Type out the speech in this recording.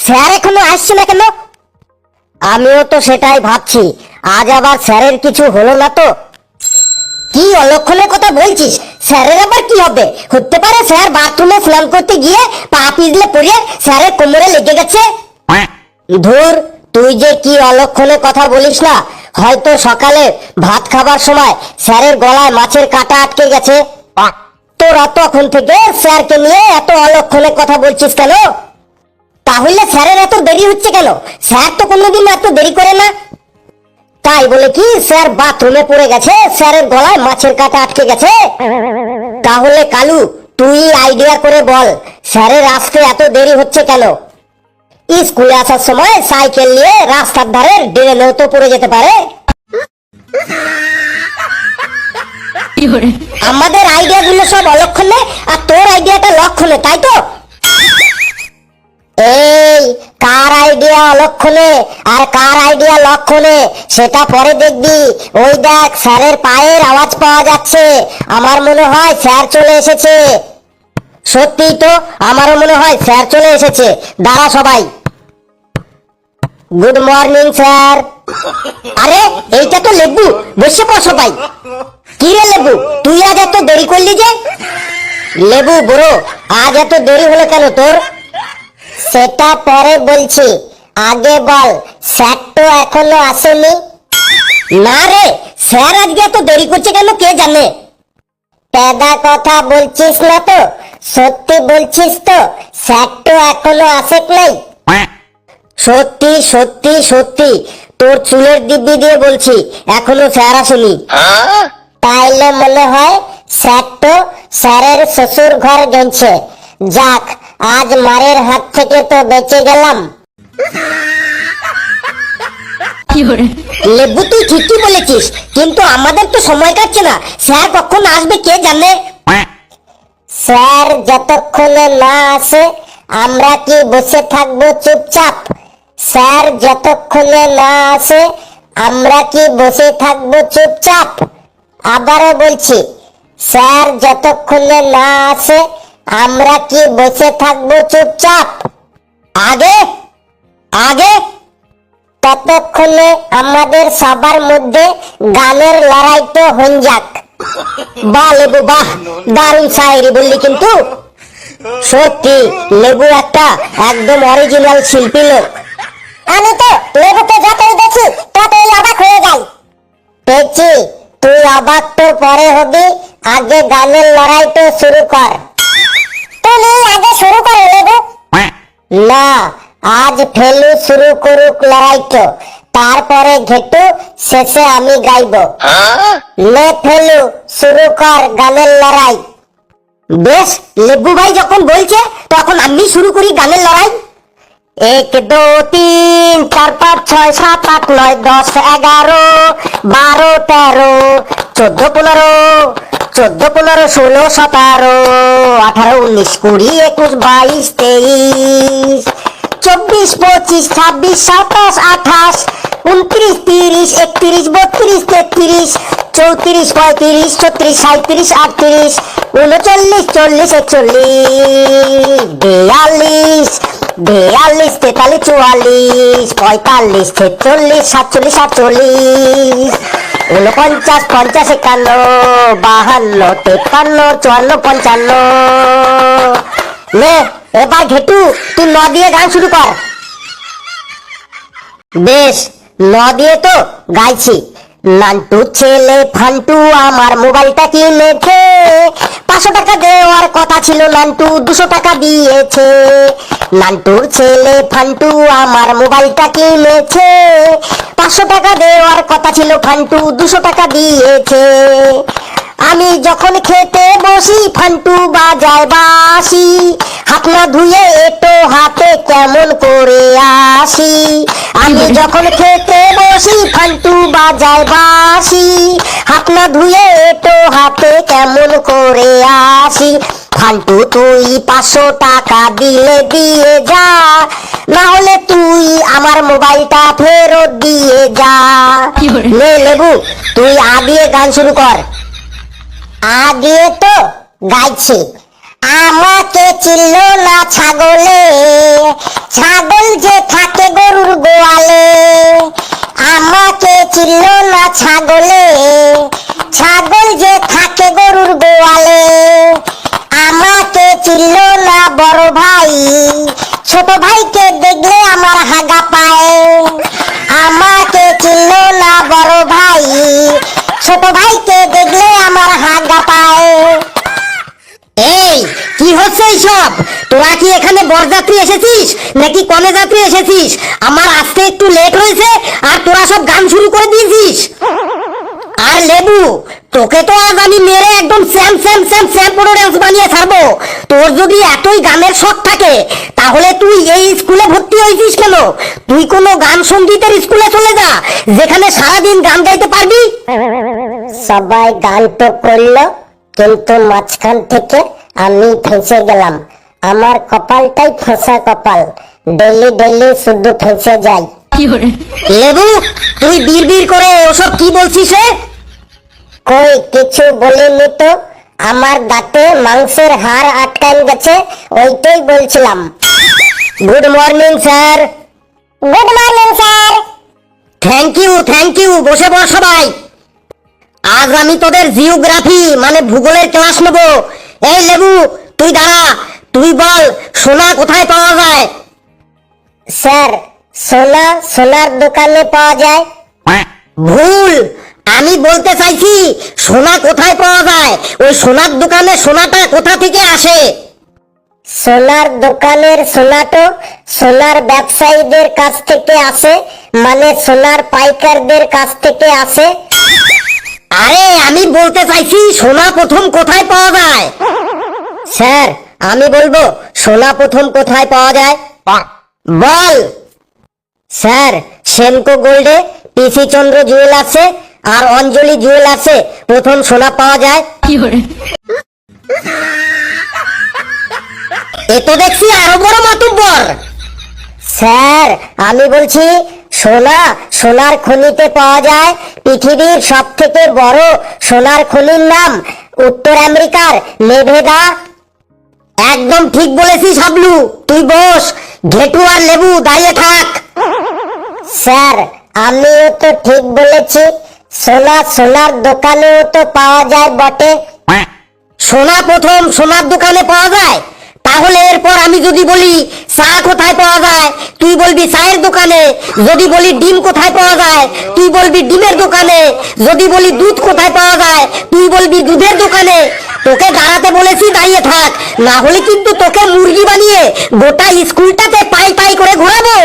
Sir এখনো আসছে না কেন? আমিও তো সেটাই ভাবছি, আজ আবার স্যারের কিছু হলো না তো? কি অলক্ষণের কথা বলছিস? স্যারের আবার কি হবে? হতে পারে স্যার বাথরুমে স্নান করতে গিয়ে পা পিছলে পড়ে স্যারের কোমরে লেগে গেছে। ধুর, তুই যে কি অলক্ষণের কথা বলিস না। হয়তো সকালে ভাত খাবার সময় স্যারের গলায় মাছের কাঁটা আটকে গেছে। তোরা তখন থেকে স্যারকে নিয়ে এত অলক্ষণের কথা বলছিস কেন? তাহলে স্যারের এত দেরি হচ্ছে কেন? স্যার তো কোনোদিন এত দেরি করে না। তাই বলে কি স্যার বাথরুমে পড়ে গেছে, স্যারের গলায় মাছের কাঁটা আটকে গেছে? তাহলে কালু, তুই আইডিয়া করে বল, স্যারের আসতে এত দেরি হচ্ছে কেন? স্কুলে আসার সময় সাইকেল নিয়ে রাস্তার ধারে ড্রেনেও তো পড়ে যেতে পারে। আমাদের আইডিয়া গুলো সব অলক্ষণে, আর তোর আইডিয়াটা লক্ষণে, তাই তো? এই, কার আইডিয়া অলক্ষণে আর কার আইডিয়া লক্ষণে সেটা পরে দেখবি। ওই দেখ, স্যারের পায়ের আওয়াজ পাওয়া যাচ্ছে। আমার মনে হয় স্যার চলে এসেছে। সত্যি তো, আমারও মনে হয় স্যার চলে এসেছে। দাঁড়া সবাই। Good morning sir. আরে, এইটা তো লেবু। বসে পড় সবাই। কি রে লেবু, তুই আজ এত দেরি করলি যে? লেবু বড়, আজ এত দেরি হলো কেন তোর? সেটা পরে বলছি, আগে বল, স্যার তো এখনো আসেনি। না রে, স্যার আজকে এত দেরি করছে কেন কে জানে। পেদা কথা বলছিস না তো? সত্যি বলছিস তো? স্যার তো এখনো আসে নাই। সত্যি সত্যি সত্যি, তোর চুলের দিব্যি দিয়ে বলছি, এখনো স্যার আসেনি। তাইলে মনে হয় স্যার তো স্যারের শ্বশুর ঘর গেছে। যাক, আজ মারের হাত থেকে তো বেঁচে গেলাম। লেবু, তুই ঠিকই বলেছিস, কিন্তু আমাদের তো সময় কাটছে না। স্যার কখন আসবে কে জানে। স্যার যতক্ষণে না আসে আমরা কি বসে থাকবো চুপচাপ? স্যার যতক্ষণে না আসে আমরা কি বসে থাকবো চুপচাপ? আবারও বলছি, স্যার যতক্ষণে না আসে আমরা কি বসে থাকবো চুপচাপ? আগে আগে ততক্ষণে আমাদের সবার মধ্যে গানের লড়াই তো হয়ে যাক। বাহ লেবু বাহ, দারুণ শায়েরি বললি কিন্তু। সত্যি লেবু একটা একদম অরিজিনাল শিল্পী লোক। আমি তো লেবুকে যতই দেখি ততই অবাক হয়ে যাই। পেয়েছি, তুই অবাক তো পরে হবি, আগে গানের লড়াই তো শুরু কর। তুমি আগে শুরু করো লেবু। না, আজ ফেলু শুরু করুক লড়াইটা, তারপরে ঘেটু, শেষে আমি গাইব। লে ফেলু, শুরু কর গানের লড়াই। বেশ, লেবু ভাই যখন বলছে তখন আমি শুরু করি গানের লড়াই। 1 2 3 4 5 6 7 8 9 10 11 12 13 14 15 14 15 16 17 18 19 20 21 22 23 24 25 26 27 28 29 30 31 32 33 34 35 36 37 38 39 40 41 42 42 43 44 45 46 47 48 49 50 51 52 53 54 55। লে, এবার ঘেটু, তুই ন দিয়ে গান শুরু কর। বেশ, ন দিয়ে তো গাইছি। নান্টু ছেলে ফান্টু আমার মোবাইলটা কিনেছে। 500 টাকা দেওয়ার কথা ছিল, নান্টু 200 টাকা দিয়েছে। নান্টুর ছেলে ফান্টু আমার মোবাইলটা কিনেছে। 500 টাকা দেওয়ার কথা ছিল, ফান্টু 200 টাকা দিয়েছে। আমি যখন খেতে বসি ফান্টু বাজায় বাঁশি। হাত না ধুয়ে এটো হাতে কেমন করে আসি। আমি যখন খেতে বসি ফান্টু বাজায় বাঁশি। হাত না ধুয়ে এটো হাতে কেমন করে আসি। ফান্টু তুই 500 টাকা দিলে দিয়ে যা, না হলে তুই আমার মোবাইলটা ফেরত দিয়ে যা। লে লেবু, তুই আ দিয়ে গান শুরু কর। আগে তো গাইছি, আমাকে চিনল না ছাগলে, ছাগল যে থাকে গরুর গোয়ালে, আমাকে চিনলো না ছাগলে। ছাগল যে থাকে গরুর গোয়ালে, আমাকে চিনলো না বড় ভাই। ছোট ভাইকে দেখলে আমার হাগা পায়, আমাকে চিনলো না বড় ভাই। ছোট ভাইকে দেখলে আমার হাগা পায়। এই কি হচ্ছে এইসব? তোরা কি এখানে বরযাত্রী এসেছিস নাকি কনে যাত্রী এসেছিস? আমার আসতে একটু লেট হয়েছে আর তোরা সব গান শুরু করে দিয়েছিস। আর লেবু, তোকে তো আজ আমি মেরে একদম স্যাম স্যাম স্যাম স্যাম পুরো ডান্স বানিয়ে ছাড়বো। তোর যদি এতই গানের শখ থাকে তাহলে তুই এই স্কুলে ভর্তি হয়েছিস কেন? তুই কোনো গান সঙ্গীতের স্কুলে চলে যা, যেখানে সারাদিন গান গাইতে পারবি। সবাই গান তো করলো, কিন্তু মাঝখান থেকে আমি ফেঁসে গেলাম। আমার কপালটাই ফসা কপাল, ডেলি ডেলি শুধু ফেঁসে যাই। লেবু, তুই বিড়বিড় করে ওসব কি বলছিস রে? কই কিছু বলিনি তো, আমার দাঁতে মাংসের হাড় আটকান গেছে, ওইটাই বলছিলাম। Good morning sir. Good morning sir. Thank you, বসে বস সবাই। আজ আমি তোদের জিওগ্রাফি মানে ভূগোলের ক্লাস নেব। এই লেবু, তুই দাঁড়া, তুই বল সোনা কোথায় পাওয়া যায়? স্যার, সোনা সোনার দোকানে পাওয়া যায়। ভুল, আমি বলতে চাইছি সোনা কোথায় পাওয়া যায়। ওই সোনার দোকানে সোনাটা কোথা থেকে আসে? সোনার দোকানের সোনা তো সোনার ব্যবসায়ীদের কাছ থেকে আসে, মানে সোনার পাইকারদের কাছ থেকে আসে। আরে আমি বলতে চাইছি সোনা প্রথম কোথায় পাওয়া যায়? স্যার, আমি বলবো সোনা প্রথম কোথায় পাওয়া যায়। বল। স্যার, সেনকো গোল্ডে, পিসি চন্দ্র জুয়েলার্সে আর অঞ্জলি জুয়েলার্সে প্রথম সোনা পাওয়া যায়। এ তো দেখছি আরো বড় মাতুব্বর। স্যার, আমি বলছি সোনা সোনার খনিতে পাওয়া যায়। পৃথিবীর সব থেকে বড় সোনার খনির নাম উত্তর আমেরিকার নেভেদা। একদম ঠিক বলেছিস হাবলু, তুই বস। ঘেটু আর লেবু দাঁড়িয়ে থাক। স্যার, আমিও তো ঠিক বলেছি, সোনা সোনার দোকানেও তো পাওয়া যায় বটে। সোনা প্রথম সোনার দোকানে পাওয়া যায়, তাহলে এরপর আমি যদি বলি চা কোথায় পাওয়া যায়, তুই বলবি চায়ের দোকানে। যদি বলি ডিম কোথায় পাওয়া যায়, তুই বলবি ডিমের দোকানে। যদি বলি দুধ কোথায় পাওয়া যায়, তুই বলবি দুধের দোকানে। তোকে দাঁড়াতে বলেছি, দাঁড়িয়ে থাক, না হলে কিন্তু তোকে মুরগি বানিয়ে গোটা স্কুলটাতে পাই পাই করে ঘোরাবো।